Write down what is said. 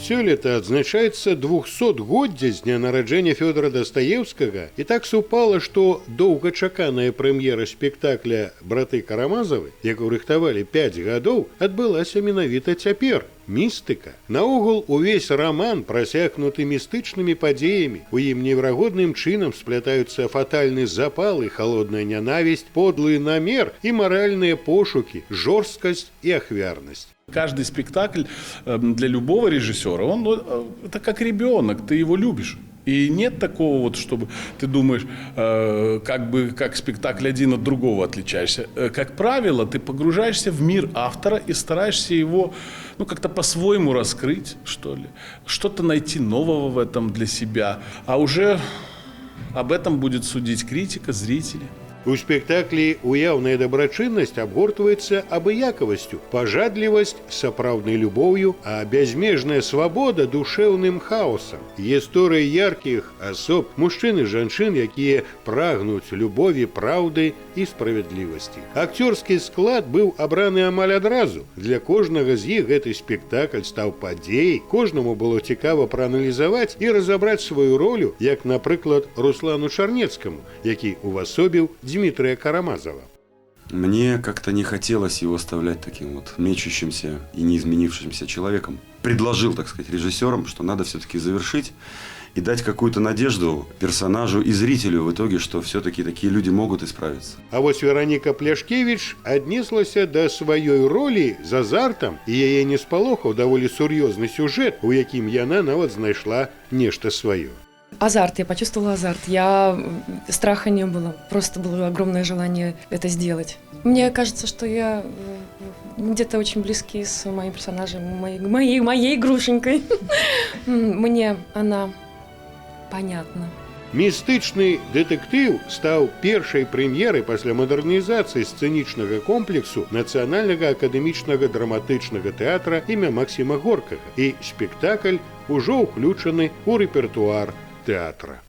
Сёлета адзначаецца 200годдзе з дня нараджэння Фёдора Дастаеўскага, і так супала, што доўгачаканая прэм'ера спектакля «Браты Карамазавы», якую рыхтавалі 5 гадоў, адбылася менавіта цяпер. Містыка. Наогул увесь раман прасякнуты містычнымі падзеямі. У ім неверагодным чынам сплятаюцца фатальны запал і халодная нянавісць, подлы намер і маральныя пошукі, жорсткасць і ахвярнасць. Каждый спектакль для любого режиссера, это как ребенок, ты его любишь. И нет такого вот, чтобы ты думаешь, как спектакль один от другого отличаешься. Как правило, ты погружаешься в мир автора и стараешься его как-то по-своему раскрыть, что ли. Что-то найти нового в этом для себя. А уже об этом будет судить критика, зрители. У спектаклі уяўная дабрачыннасць абгортваецца абыякавасцю, пажадлівасць сапраўднай любоўю, а бязмежная свабода душэўным хаосам. Гісторыі яркіх асоб, мужчын і жанчын, якія прагнуць любові, праўды і справядлівасці. Акцёрскі склад быў абраны амаль адразу. Для кожнага з іх гэты спектакль стаў падзеяй, кожнаму было цікава прааналізаваць і разабраць сваю ролю, як, напрыклад, Руслану Чарнецкаму, які увасобіў Дмитрия Карамазова. Мне как-то не хотелось его оставлять таким вот мечущимся и неизменившимся человеком. Предложил, так сказать, режиссерам, что надо все-таки завершить и дать какую-то надежду персонажу и зрителю в итоге, что все-таки такие люди могут исправиться. А вот Вероніка Пляшкевич аднеслася да сваёй ролі з азартам, і яе не спалохаў даволі сур'ёзны сюжэт, у якім яна нават знайшла нешта сваё. Азарт, я почувствовала азарт. Страха не было, просто было огромное желание это сделать. Мне кажется, что я где-то очень близки с моим персонажем, моей Грушенькой. Мне она понятна. Містычны дэтэктыў стаў першай прэм'ерай пасля мадэрнізацыі сцэнічнага комплексу Нацыянальнага акадэмічнага драматычнага тэатра імя Максіма Горкага, і спектакль ужо ўключаны ў рэпертуар тэатра.